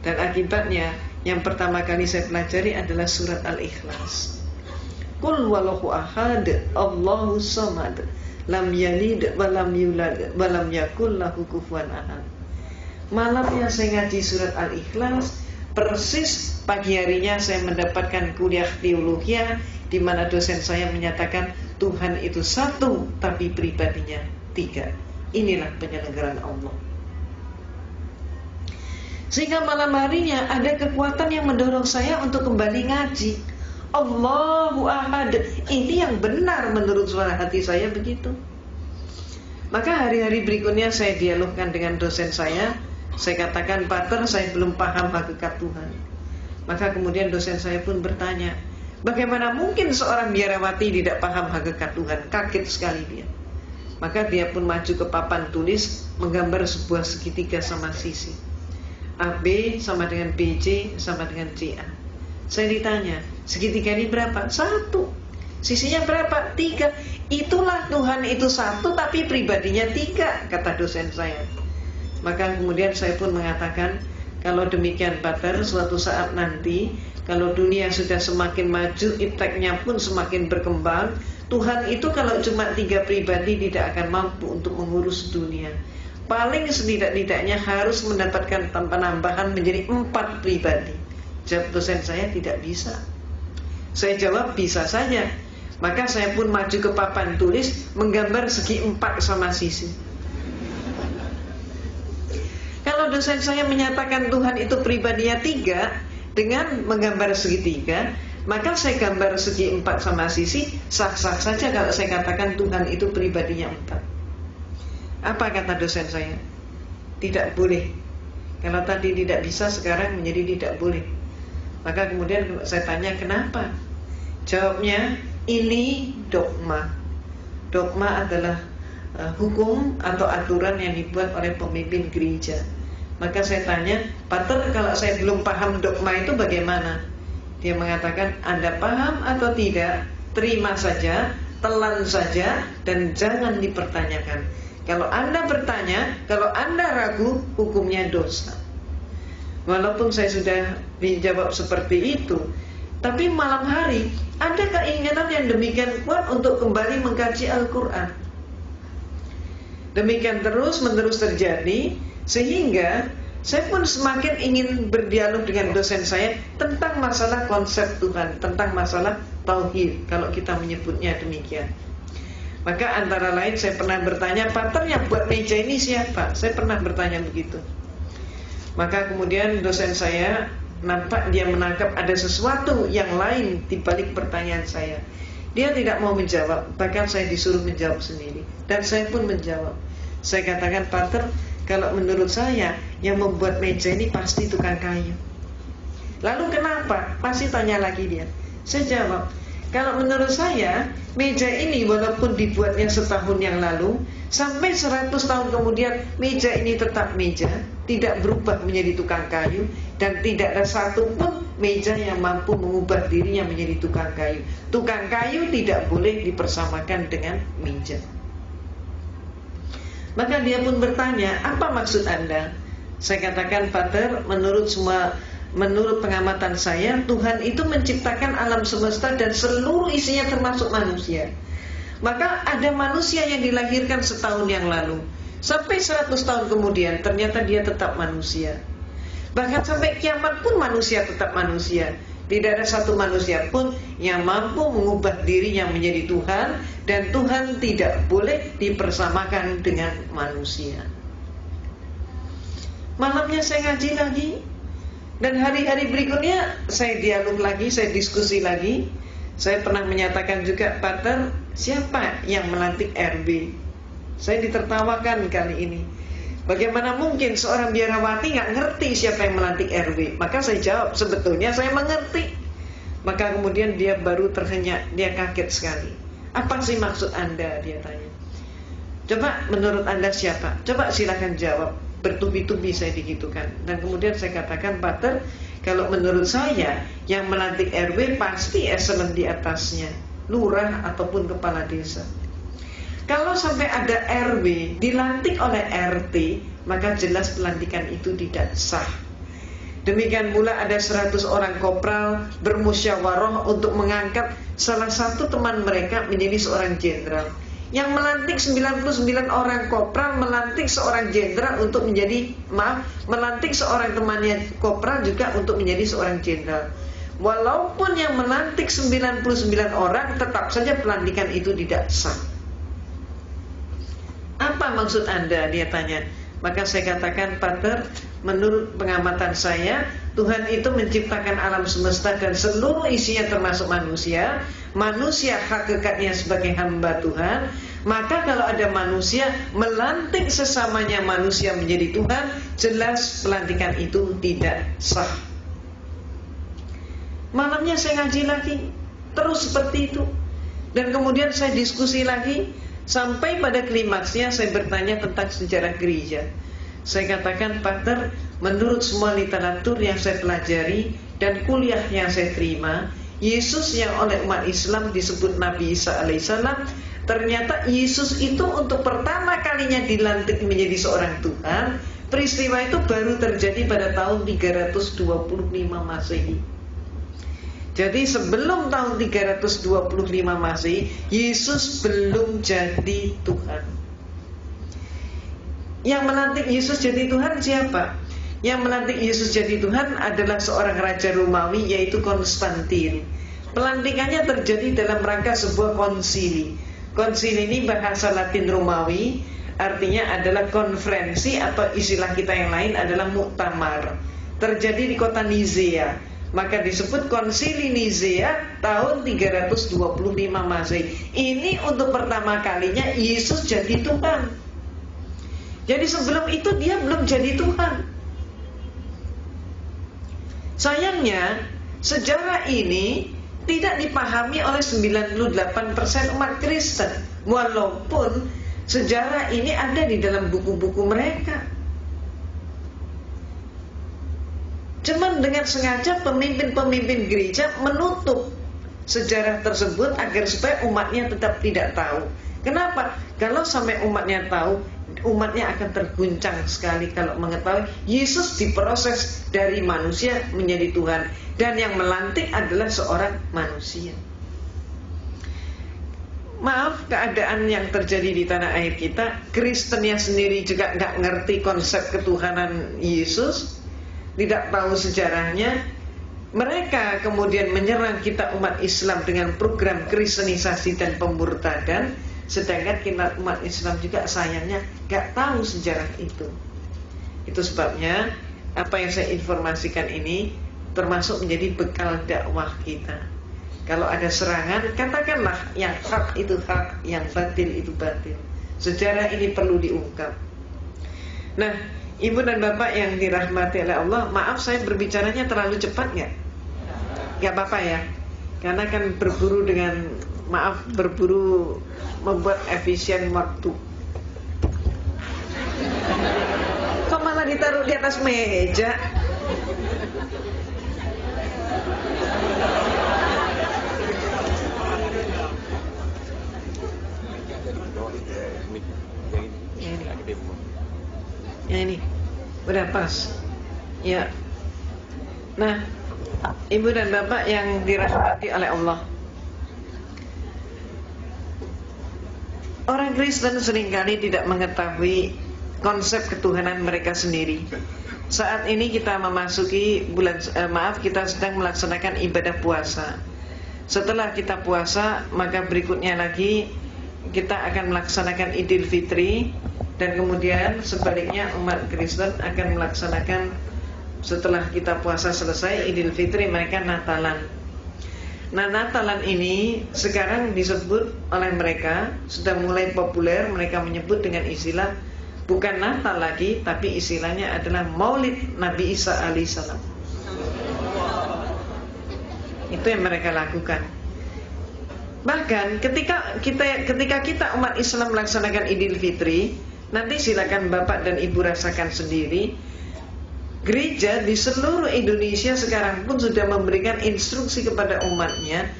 Dan akibatnya yang pertama kali saya pelajari adalah surat Al-Ikhlas. Qul wallahu ahad, Allahu samad, lam yalid wa lam yulad wa lam yakul lahu kufuwan ahad. Malamnya saya ngaji surat Al-Ikhlas, persis pagi harinya saya mendapatkan kuliah teologi di mana dosen saya menyatakan Tuhan itu satu tapi pribadinya tiga. Inilah penyelenggaraan Allah. Sehingga malam harinya ada kekuatan yang mendorong saya untuk kembali ngaji. Allahu ahad. Ini yang benar menurut suara hati saya begitu. Maka hari-hari berikutnya saya dialogkan dengan dosen saya. Saya katakan, Pater, saya belum paham hakikat Tuhan. Maka kemudian dosen saya pun bertanya, bagaimana mungkin seorang biarawati tidak paham hakikat Tuhan? Kaget sekali dia. Maka dia pun maju ke papan tulis, menggambar sebuah segitiga sama sisi. AB sama dengan BC sama dengan CA. Saya ditanya, segitiga ini berapa? 1. Sisinya berapa? 3. Itulah Tuhan itu satu tapi pribadinya 3, kata dosen saya. Maka kemudian saya pun mengatakan, kalau demikian Pater, suatu saat nanti kalau dunia sudah semakin maju, ipteknya pun semakin berkembang, Tuhan itu kalau cuma 3 pribadi tidak akan mampu untuk mengurus dunia. Paling setidak-tidaknya harus mendapatkan penambahan menjadi 4 pribadi. Jawab dosen saya, tidak bisa. Saya jawab, bisa saja. Maka saya pun maju ke papan tulis, menggambar segi 4 sama sisi. Kalau dosen saya menyatakan Tuhan itu pribadinya 3 dengan menggambar segitiga, maka saya gambar segi 4 sama sisi, sah-sah saja kalau saya katakan Tuhan itu pribadinya 4. Apa kata dosen saya? Tidak boleh. Kalau tadi tidak bisa, sekarang menjadi tidak boleh. Maka kemudian saya tanya kenapa? Jawabnya, ini dogma. Dogma adalah hukum atau aturan yang dibuat oleh pemimpin gereja. Maka saya tanya, Pater, kalau saya belum paham dogma itu bagaimana? Dia mengatakan, Anda paham atau tidak, terima saja, telan saja, dan jangan dipertanyakan. Kalau Anda bertanya, kalau Anda ragu, hukumnya dosa. Walaupun saya sudah dijawab seperti itu, tapi malam hari ada keinginan yang demikian kuat untuk kembali mengkaji Al-Quran. Demikian terus-menerus terjadi, sehingga saya pun semakin ingin berdialog dengan dosen saya tentang masalah konsep Tuhan, tentang masalah tauhid, kalau kita menyebutnya demikian. Maka antara lain saya pernah bertanya, Pater, yang buat meja ini siapa? Saya pernah bertanya begitu. Maka kemudian dosen saya nampak dia menangkap ada sesuatu yang lain di balik pertanyaan saya. Dia tidak mau menjawab, bahkan saya disuruh menjawab sendiri. Dan saya pun menjawab. Saya katakan, Pater, kalau menurut saya yang membuat meja ini pasti tukang kayu. Lalu kenapa? Pasti tanya lagi dia. Saya jawab, kalau menurut saya meja ini walaupun dibuatnya setahun yang lalu, sampai 100 tahun kemudian meja ini tetap meja, tidak berubah menjadi tukang kayu, dan tidak ada satu pun meja yang mampu mengubah dirinya menjadi tukang kayu. Tukang kayu tidak boleh dipersamakan dengan meja. Maka dia pun bertanya, apa maksud Anda? Saya katakan, Pater, menurut pengamatan saya, Tuhan itu menciptakan alam semesta dan seluruh isinya termasuk manusia. Maka ada manusia yang dilahirkan setahun yang lalu, sampai 100 tahun kemudian ternyata dia tetap manusia. Bahkan sampai kiamat pun manusia tetap manusia. Tidak ada satu manusia pun yang mampu mengubah dirinya menjadi Tuhan, dan Tuhan tidak boleh dipersamakan dengan manusia. Malamnya saya ngaji lagi, dan hari-hari berikutnya saya dialog lagi, saya diskusi lagi. Saya pernah menyatakan juga, Pater, siapa yang melantik RB? Saya ditertawakan kali ini. Bagaimana mungkin seorang biarawati gak ngerti siapa yang melantik RW? Maka saya jawab, sebetulnya saya mengerti. Maka kemudian dia baru terhenyak, dia kaget sekali. Apa sih maksud Anda? Dia tanya. Coba menurut Anda siapa? Coba silakan jawab. Bertubi-tubi saya digitukan. Dan kemudian saya katakan, Pater, kalau menurut saya yang melantik RW pasti eselon di atasnya, lurah ataupun kepala desa. Kalau sampai ada RW dilantik oleh RT, maka jelas pelantikan itu tidak sah. Demikian pula ada 100 orang kopral bermusyawarah untuk mengangkat salah satu teman mereka menjadi seorang jenderal. Yang melantik 99 orang kopral melantik seorang jenderal untuk menjadi, melantik seorang temannya kopral juga untuk menjadi seorang jenderal. Walaupun yang melantik 99 orang, tetap saja pelantikan itu tidak sah. Apa maksud Anda? Dia tanya. Maka saya katakan, Pater, menurut pengamatan saya, Tuhan itu menciptakan alam semesta dan seluruh isinya termasuk manusia. Manusia hakikatnya sebagai hamba Tuhan. Maka kalau ada manusia melantik sesamanya manusia menjadi Tuhan, jelas pelantikan itu tidak sah. Malamnya saya ngaji lagi, terus seperti itu. Dan kemudian saya diskusi lagi, sampai pada klimaksnya saya bertanya tentang sejarah gereja. Saya katakan, Pater, menurut semua literatur yang saya pelajari dan kuliah yang saya terima, Yesus yang oleh umat Islam disebut Nabi Isa alaihissalam, ternyata Yesus itu untuk pertama kalinya dilantik menjadi seorang Tuhan. Peristiwa itu baru terjadi pada tahun 325 Masehi. Jadi sebelum tahun 325 Masehi, Yesus belum jadi Tuhan. Yang melantik Yesus jadi Tuhan siapa? Yang melantik Yesus jadi Tuhan adalah seorang raja Romawi, yaitu Konstantin. Pelantikannya terjadi dalam rangka sebuah konsili. Konsili ini bahasa Latin Romawi, artinya adalah konferensi, atau istilah kita yang lain adalah muktamar. Terjadi di kota Nizea. Maka disebut konsili Nizea tahun 325 Masehi. Ini untuk pertama kalinya Yesus jadi Tuhan. Jadi sebelum itu dia belum jadi Tuhan. Sayangnya sejarah ini tidak dipahami oleh 98% umat Kristen, walaupun sejarah ini ada di dalam buku-buku mereka. Cuman dengan sengaja pemimpin-pemimpin gereja menutup sejarah tersebut agar supaya umatnya tetap tidak tahu. Kenapa? Kalau sampai umatnya tahu, umatnya akan terguncang sekali kalau mengetahui Yesus diproses dari manusia menjadi Tuhan, dan yang melantik adalah seorang manusia. Maaf, keadaan yang terjadi di tanah air kita, Kristennya sendiri juga nggak ngerti konsep ketuhanan Yesus, tidak tahu sejarahnya. Mereka kemudian menyerang kita umat Islam dengan program kristenisasi dan pemurtadan, sedangkan kita umat Islam juga sayangnya gak tahu sejarah itu. Itu sebabnya apa yang saya informasikan ini termasuk menjadi bekal dakwah kita. Kalau ada serangan, katakanlah yang hak itu hak, yang batil itu batil. Sejarah ini perlu diungkap. Nah, Ibu dan Bapak yang dirahmati oleh Allah, maaf saya berbicaranya terlalu cepat nggak? Nggak apa-apa ya, karena kan berburu dengan, maaf, berburu membuat efisien waktu. Kok malah ditaruh di atas meja? Yang ini udah pas ya. Nah, Ibu dan Bapak yang dirahmati oleh Allah, orang Kristen seringkali tidak mengetahui konsep ketuhanan mereka sendiri. Saat ini kita memasuki bulan, kita sedang melaksanakan ibadah puasa. Setelah kita puasa, maka berikutnya lagi kita akan melaksanakan Idul Fitri. Dan kemudian sebaliknya umat Kristen akan melaksanakan, setelah kita puasa selesai Idul Fitri, mereka Natalan. Nah, Natalan ini sekarang disebut oleh mereka, sudah mulai populer, mereka menyebut dengan istilah bukan Natal lagi, tapi istilahnya adalah Maulid Nabi Isa alaihissalam. Itu yang mereka lakukan. Bahkan ketika kita umat Islam melaksanakan Idul Fitri, nanti silakan Bapak dan Ibu rasakan sendiri. Gereja di seluruh Indonesia sekarang pun sudah memberikan instruksi kepada umatnya